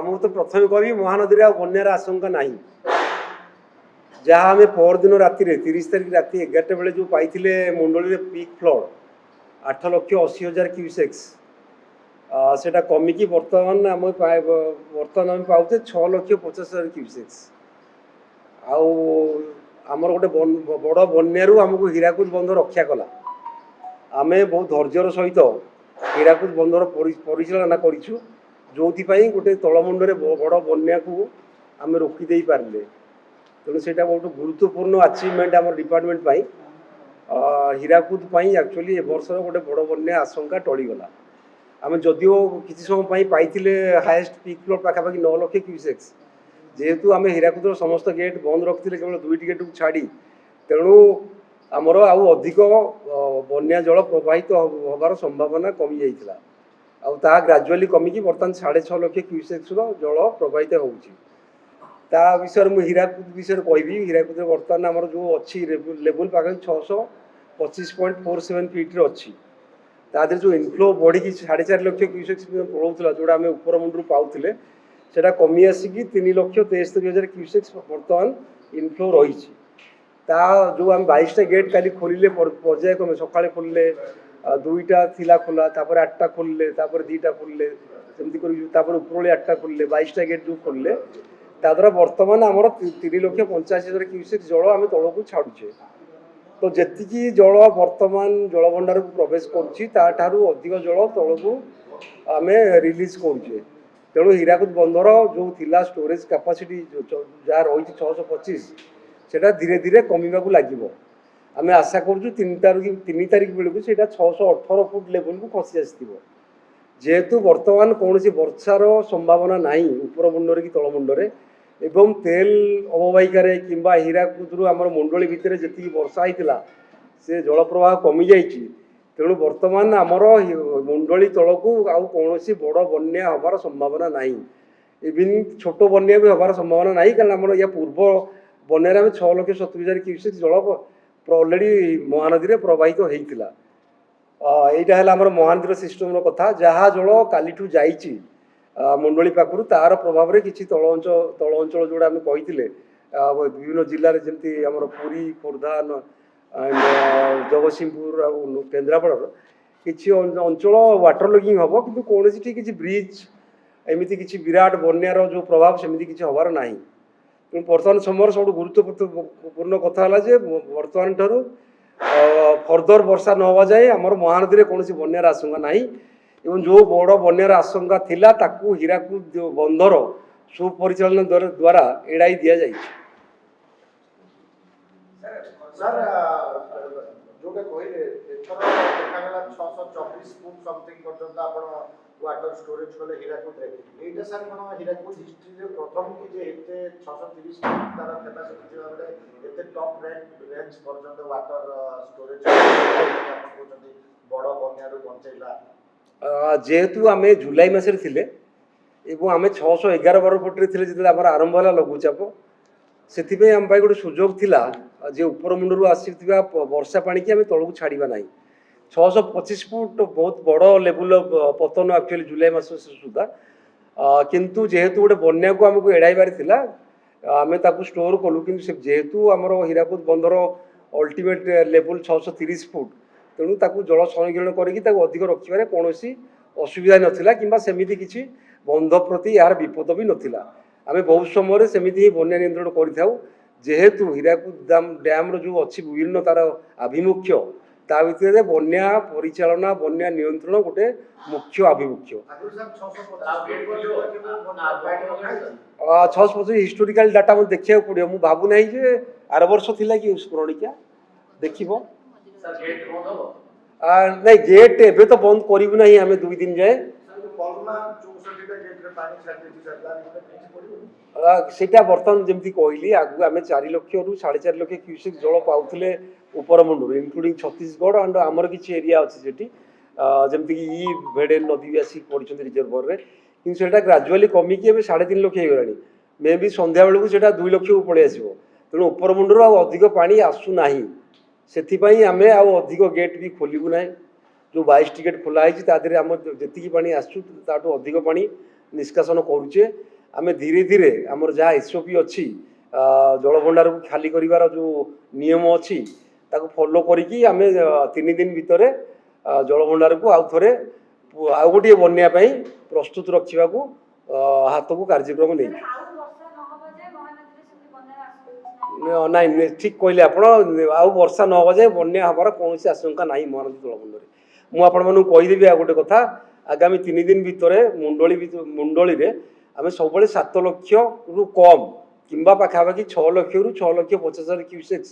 ମୁଁ ତ ପ୍ରଥମେ କହିବି ମହାନଦୀରେ ଆଉ ବନ୍ୟାର ଆଶଙ୍କା ନାହିଁ। ଯାହା ଆମେ ପରଦିନ ରାତିରେ 30 ତାରିଖ ରାତି 11ଟା ବେଳେ ଯେଉଁ ପାଇଥିଲେ ମୁଣ୍ଡଳୀରେ ପିକ୍ ଫ୍ଲଡ୍ 8,80,000 କ୍ୟୁସେକ୍ସ, সেটা কমিকি বর্তমান আমি পাউছে 6,50,000 ক্ୟୁସେକ୍ସ। ଆଉ ଆମର ଗୋଟେ ବଡ଼ ବନ୍ୟାରୁ ଆମକୁ ହୀରାକୁଦ ବନ୍ଧ ରକ୍ଷା କଲା। ଆମେ ବହୁତ ଧୈର୍ଯ୍ୟର ସହିତ ହୀରାକୁଦ ବନ୍ଧର ପରିଚାଳନା କରିଛୁ, ଯେଉଁଥିପାଇଁ ଗୋଟେ ତଳମୁଣ୍ଡରେ ବଡ଼ ବନ୍ୟାକୁ ଆମେ ରୋକିଦେଇ ପାରିଲେ। ତେଣୁ ସେଇଟା ବହୁତ ଗୁରୁତ୍ୱପୂର୍ଣ୍ଣ ଆଚିଭମେଣ୍ଟ ଆମର ଡିପାର୍ଟମେଣ୍ଟ ପାଇଁ। ହୀରାକୁଦ ପାଇଁ ଆକ୍ଚୁଆଲି ଏ ବର୍ଷର ଗୋଟେ ବଡ଼ ବନ୍ୟା ଆଶଙ୍କା ଟଳିଗଲା। ଆମେ ଯଦିଓ କିଛି ସମୟ ପାଇଁ ପାଇଥିଲେ ହାଏଷ୍ଟ ପିକ୍ ଫ୍ଲୋ ପାଖାପାଖି 9,00,000 କ୍ୟୁସେକ୍ସ, ଯେହେତୁ ଆମେ ହୀରାକୁଦର ସମସ୍ତ ଗେଟ୍ ବନ୍ଦ ରଖିଥିଲେ କେବଳ 2ଟି ଗେଟ୍କୁ ଛାଡ଼ି, ତେଣୁ ଆମର ଆଉ ଅଧିକ ବନ୍ୟା ଜଳ ପ୍ରବାହିତ ହେବାର ସମ୍ଭାବନା କମିଯାଇଥିଲା। ଆଉ ତାହା ଗ୍ରାଜୁଆଲି କମିକି ବର୍ତ୍ତମାନ 6,50,000 କ୍ୟୁସେକ୍ସର ଜଳ ପ୍ରବାହିତ ହେଉଛି। ତା ବିଷୟରେ ମୁଁ ହୀରାକୁଦ ବିଷୟରେ କହିବି। ହୀରାକୁଦରେ ବର୍ତ୍ତମାନ ଆମର ଯେଉଁ ଅଛି ଲେବୁଲ୍ ପାଖାପାଖି 625.47 ଫିଟ୍ରେ ଅଛି। ତା ଦେହରେ ଯେଉଁ ଇନଫ୍ଲୋ ବଢ଼ିକି 4,50,000 କ୍ୟୁସେକ୍ସ ପଳାଉଥିଲା, ଯେଉଁଟା ଆମେ ଉପର ମୁଣ୍ଡରୁ ପାଉଥିଲେ, সেটা কমি আসিকি 3,73,000 ক্ୟୁসେক্স বর্তমান ইনফ্লো রয়েছে। তা যে আমি 22টা গেট কালি খোলিলে পর্যায়ক্রমে সকালে খুললে 2টা ଥିଲା খোলা, তারপরে 8টা খুললে, তারপরে 2টা খুললে, সেমতি করে তারপরে উপরওলি 8টা খুললে 22টা গেট যে খুললে, তা দ্বারা বর্তমান আমার 3,85,000 ক্ୟୁসেক্স জল আমি তলকু ছাড়ুছে। তো যেতিকি জল বর্তমান জলভণ্ডারକୁ প্রবেশ করছি তাঠারু অধিক জল তলকু আমি রিলিজ করছে। তেণু হীরাকুদ বন্ধর যে লা স্টোরেজ ক্যাপাসিটি যা রয়েছে 625, সেটা ধীরে ধীরে কমিবাকু লাগিব। আমি আশা করছু 3 তারিখ বেড়ে সেটা 618 ফুট লেভেলକୁ খসি আসিব। যেহেতু বর্তমান কৌশি বর্ষার সম্ভাবনা নাই উপর মুন্ডরে কি তলমুন্ডরে, এবং তেল অববাহিকার কিংবা হীরাকুদরু আমার মন্ডলী ভিতরে যেত বর্ষা হয়েছিল সে জলপ্রবাহ কমি যাই। তেণু বর্তমান আমার মন্ডলী তলকু আউ কৌশি বড় বন্যা হবার সম্ভাবনা নাই। ইভিন ছোট বন্যা বি হবার সম্ভাবনা নাই, কারণ আমার ইয়া পূর্ব বন্যার আমি 6,70,000 ক্ୟୁসেক্স জল অলরেডি মহানদীরে প্রবাহিত হয়েছিল। এইটা হল আমার মহানদীর সিস্টেমর কথা। যাহা জল কালিঠু যাইছি মন্ডলী পাখু তার প্রভাবে কিছু তল অঞ্চল যেটা আমি কইলে বিভিন্ন জেলার যেমতি আমার পুরী, খোর্ধা, জগতସିଂହପୁର ଆଉ କେନ୍ଦ୍ରାପଡ଼ାର କିଛି ଅଞ୍ଚଳ ୱାଟର ଲଗିଂ ହେବ, କିନ୍ତୁ କୌଣସିଠି କିଛି ବ୍ରିଜ୍ ଏମିତି କିଛି ବିରାଟ ବନ୍ୟାର ଯେଉଁ ପ୍ରଭାବ ସେମିତି କିଛି ହେବାର ନାହିଁ। ତେଣୁ ବର୍ତ୍ତମାନ ସମୟରେ ସବୁଠୁ ଗୁରୁତ୍ୱପୂର୍ଣ୍ଣ କଥା ହେଲା ଯେ ବର୍ତ୍ତମାନ ଠାରୁ ଫର୍ଦର ବର୍ଷା ନ ହେବା ଯାଏ ଆମର ମହାନଦୀରେ କୌଣସି ବନ୍ୟାର ଆଶଙ୍କା ନାହିଁ, ଏବଂ ଯେଉଁ ବଡ଼ ବନ୍ୟାର ଆଶଙ୍କା ଥିଲା ତାକୁ ହୀରାକୁଦ ବନ୍ଧର ସୁପରିଚାଳନା ଦ୍ୱାରା ଏଡ଼ାଇ ଦିଆଯାଇଛି। सर जोटा कहले एथर देखागला 624 फुट समथिंग पर्यंत आपण वाटर स्टोरेज कले हীরাকুদ रे। एटा सर कोन हীরাকুদ हिस्ट्री रे प्रथम कि जे एते 630 फुट तार कैपेसिटी थिबा बेले एते टॉप रेंज पर्यंत वाटर स्टोरेज आपण कहउछथि बड़ बन्या रो बंचैला। जेहेतु आमे जुलाई मासरे थिले एवं आमे 611-12 फुट रे थिले जेते हमर आरंभ होला लघुचाप, ସେଥିପାଇଁ ଆମ ପାଇଁ ଗୋଟେ ସୁଯୋଗ ଥିଲା ଯେ ଉପର ମୁଣ୍ଡରୁ ଆସିଥିବା ବର୍ଷା ପାଣିକି ଆମେ ତଳକୁ ଛାଡ଼ିବା ନାହିଁ। 625 ଫୁଟ ବହୁତ ବଡ଼ ଲେବୁଲ ପତନ ଆକ୍ଚୁଆଲି ଜୁଲାଇ ମାସ ସୁଦ୍ଧା, କିନ୍ତୁ ଯେହେତୁ ଗୋଟେ ବନ୍ୟାକୁ ଆମକୁ ଏଡ଼ାଇବାର ଥିଲା ଆମେ ତାକୁ ଷ୍ଟୋର କଲୁ। କିନ୍ତୁ ଯେହେତୁ ଆମର ହୀରାକୁଦ ବନ୍ଧର ଅଲ୍ଟିମେଟ୍ ଲେବୁଲ 630 ଫୁଟ, ତେଣୁ ତାକୁ ଜଳ ସଂରକ୍ଷଣ କରିକି ତାକୁ ଅଧିକ ରଖିବାରେ କୌଣସି ଅସୁବିଧା ନଥିଲା, କିମ୍ବା ସେମିତି କିଛି ବନ୍ଧ ପ୍ରତି ଏହାର ବିପଦ ବି ନଥିଲା। ଆମେ ବହୁତ ସମୟରେ ସେମିତି ହିଁ ବନ୍ୟା ନିୟନ୍ତ୍ରଣ କରିଥାଉ। ଯେହେତୁ ହୀରାକୁଦ ଡ୍ୟାମ୍ର ଯେଉଁ ଅଛି ବିଭିନ୍ନ ତାର ଆଭିମୁଖ୍ୟ, ତା ଭିତରେ ବନ୍ୟା ପରିଚାଳନା ବନ୍ୟା ନିୟନ୍ତ୍ରଣ ଗୋଟେ ମୁଖ୍ୟ ଆଭିମୁଖ୍ୟ। 625 ହିଷ୍ଟୋରିକାଲ ଡାଟା ମୁଁ ଦେଖିବାକୁ ପଡ଼ିବ। ମୁଁ ଭାବୁ ନାହିଁ ଯେ ଆର ବର୍ଷ ଥିଲା କି ସ୍ମରଣିକା ଦେଖିବ। ନାଇଁ ଗେଟ୍ ଏବେ ତ ବନ୍ଦ କରିବୁ ନାହିଁ ଆମେ 2 ଦିନ ଯାଏ। সেটা বর্তমান যেমতি কহিলি আগুক আমি 4 লক্ষରୁ 4.5 লক্ষ ক্ୟୁসেক জল পাউলে উপর মুন্ডু ইনক্লুডিং ছত্তিশগড় আন্ড আমার কিছু এরিয়া আছে যেটি যেমতিকি ভেডেন নদী আসি পড়ছেন রিজর্ভরে, কিন্তু সেটা গ্রাজুয়ালি কমিকি এবে 3.5 লক্ষ হয়ে গলানি। মে বি সন্ধ্যা বেড়ে সেটা 2 লক্ষକୁ পড়ে আসব। তেমন উপর মুন্ডু আধিক পা আসু না, সেপাই আমি আধিক গেট বি খোলবু না। जो 22टी गेट खोला है तादेह आम जी पा आसू ताठू अधिक पा निष्कासन करुचे आम धीरे धीरे आमर जहाँ एसओपी अच्छी जलभंडार को खाली कर जो नियम अच्छी ताको फॉलो करिकी आम 3 दिन भितर जलभंडार को आउ थे आउ गोटे बन्या प्रस्तुत रखा हाथ को कार्यक्रम नहीं नाई ठीक कहले आप आउ वर्षा न हो जाए बन्या हमार कौन आशंका ना महानदी जलभंडार मुझे कहीदेवी आ गोटे कथा आगामी 3 दिन भितर मुंडली आम सब 7 लाख रु कम किंबा पाखापाखि 6 लाख रु 6 लाख 50,000 क्यूसेक्स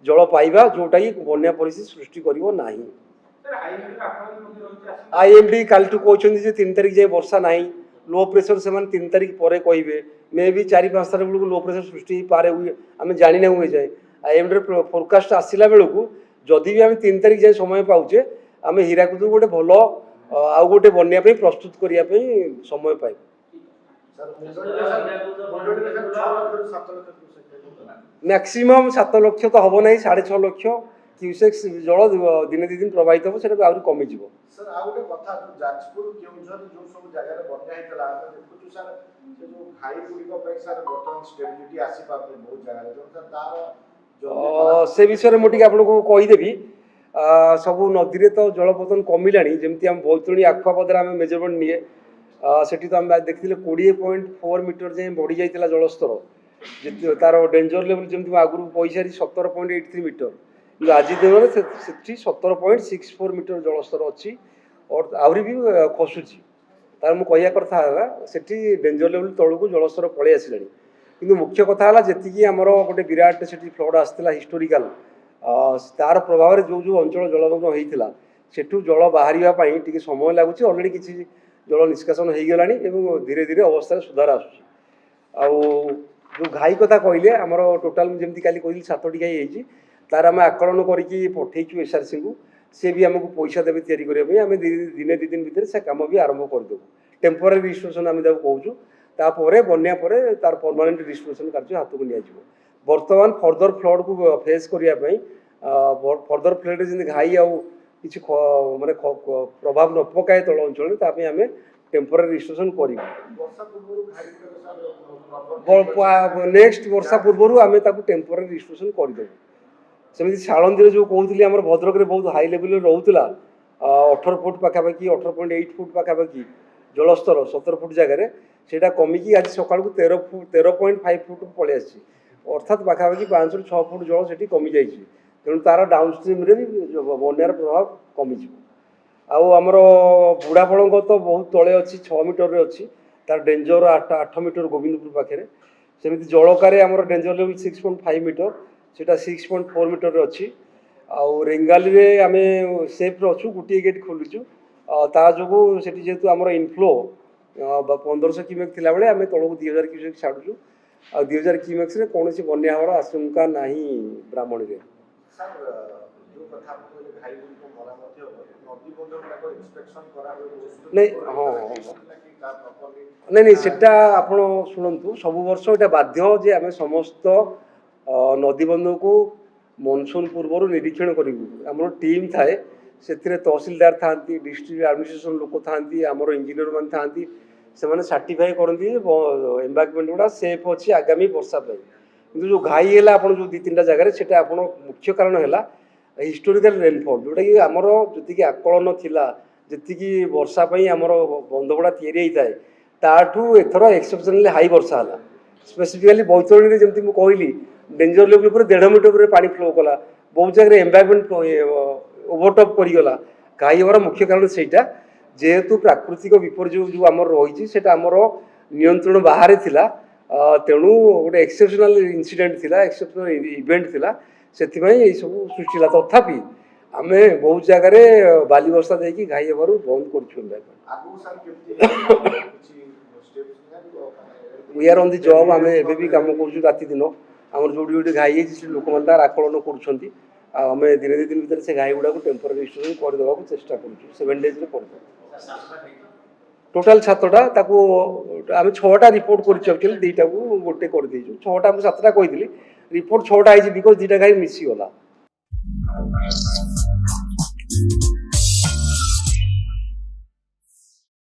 जल पाइबा जोटा कि बन्या परिस्थिति सृष्टि करिवो नाही। आईएमडी कालटू कहते 3 तारिख जाए वर्षा ना लो प्रेसर से 3 तारिख पर कहे मे भी 4-5 तारिख बेलू लो प्रेसर सृष्टि पारे आम जाना हुए जाए आईएमडी फोरकास्ट आसला बेलू जदि भी आम 3 तारिख जाए समय पाचे आम हीराकुद गोटे भल आउ गोटे बन्या प्रस्तुत करने समय पाइबू। मैक्सिमम 7 लाख तो हम ना 6.5 लाख क्यूसेक्स जल दिने 2 दिन प्रवाहित हम से आहरी कमिज। सर आ गोटे कथा जो जाजपुर केउझर जो सब जगह बन्या हेतला देखु सर से जो घाई गुडी पे सर बर्तमान स्टेबिलिटी आसी पाबे बहुत जगह जो सर तार से विषय में आपको कहीदेवी सबू नदी में तो जलपतन कमिला जमी आम बैतुणी आखुआपदर आम मेजरमेंट निए सेठी तो आम देखते 20.4 मीटर जाए बढ़ी जाता जलस्तर तार डेंजर लेवल जमी आगुरी पैसारी 17.83 मीटर कि आज दिन में 17.64 मीटर जलस्तर अच्छी और आहरी भी खसुची तार मुझे कथा से डेंजर लेवल तौक जलस्तर पलि आसला कि मुख्य कथा जी आमर गोटे विराट से फ्लड आसाला हिस्टोरिकाल तार प्रभाव जो जो अंचल जलमग्न होता सेठू जल बाहर टी समय लगुच अलरेडी किसी जल निष्कासन हो गला धीरे धीरे अवस्था सुधार जो घाई कथा कहले आमर टोटाल जमी काली कहली 7टी घाई होती तार आम आकलन करके पठेचु एसआरसी को सी भी आमको पैसा देवे तैयारी करने आम दिने 2 दिन भितर से कम भी आरंभ करदेबू टेम्पोरारी रिस्टोरेशन आम कहूँ तापर बन्या तार परमानेंट रिस्टोरेशन कार्य हाथ को नि बर्तमान फर्दर फ्लड को फेस करने फर्दर फ्लड जमी घाई आउ कि माने प्रभाव न पकाए तल अंचल आम टेम्पोरारी रिस्टोरेशन कर नेक्स्ट वर्षा पूर्व आम टेम्पोरारी रिस्टोरेशन करदेबू सेमती शालंदी जो कहते आम भद्रक बहुत हाई लेवल रोला 18 फुट पाखापाखि 18.8 फुट पाखापाखि जलस्तर 17 फुट जगह से कमिकी आज सका 13.5 फुट पलि आसी अर्थात पाखापाखि 5 ରୁ 6 फुट जल से कमी जाइए तेणु तार डाउनस्ट्रीम भी बन्यार प्रभाव कमिज आमर बुढ़ाफल तो बहुत तले अच्छी 6 मीटर अच्छी तार डेंजर 8 मीटर गोविंदपुर पाखे सेमती जलकार आमर डेंजर लेवल 6.5 मीटर सेटा 6.4 मीटर अच्छी आउ रेंगाली आम सेफ अच्छु गोटे गेट खोलुचु ताजू से जेहेतु आमर इनफ्लो 1500 क्यूमेक थिला बेले आम तलक 2000 क्यूसेक छाड़ुचु आ 2000 क्यूमेक्स रे कौन बन्या हमार आशंका नहीं ब्राह्मणी रे सर जो कथा आपको घाई को मरामती हो नदी बंध को इंस्पेक्शन करा नहीं हाँ नहीं सेटा आपण शुणु सब वर्ष एटा बाध्य जे आम समस्त नदी बंध को मनसून पूर्व निरीक्षण करूँ आम टीम थाए से तहसिलदार था डिस्ट्रिक्ट एडमिनिस्ट्रेशन लोक था आमर इंजीनियर मान था से सर्टिफाई करती एम्बांकमेंट गुड़ा सेफ अच्छी आगामी वर्षा कि जो घाई है आप जो 2-3टा जगह से मुख्य कारण है हिस्टोरिकल रेनफॉल जोटा कि आमर जी आकलन थिला जी वर्षा आमर बंधगुड़ा या ताठू एथर एक्सेप्शनली हाई वर्षा है स्पेसिफिकली बैतरणी जमी मुझे कहली डेंजर लेवल पर 1.5 मीटर पानी फ्लो कला बहुत जगह एम्बांकमेंट ओवरटॉप करगला घाई हमार मुख्य कारण से जेहेतु प्राकृतिक विपर्य जो आमर रही है आमर नियंत्रण बाहर थिला तेणु गोटे एक्सेप्शनल इनसीडेंट थिला एक्सेप्शनल इवेंट थिला से सब सृष्टि है तथापि आम बहुत जगह बाली वर्षा देखिए घाई हबार बंद कर we are on the job आम एबी कम कर राति दिन आम जो घाई लोक मैंने तार आकलन कर आम दिन 2 दिन भर से घाई गुड़ा को टेम्पोरारी रिस्टोरेशन करदेवा चेष्टा कर 7 डेज में कर टोटाल 7टा आम 6टा रिपोर्ट कर 2टा को गोटे कर 6टा 7टा कही रिपोर्ट 6टा आई बिकज 2टा घाई मिसीगला।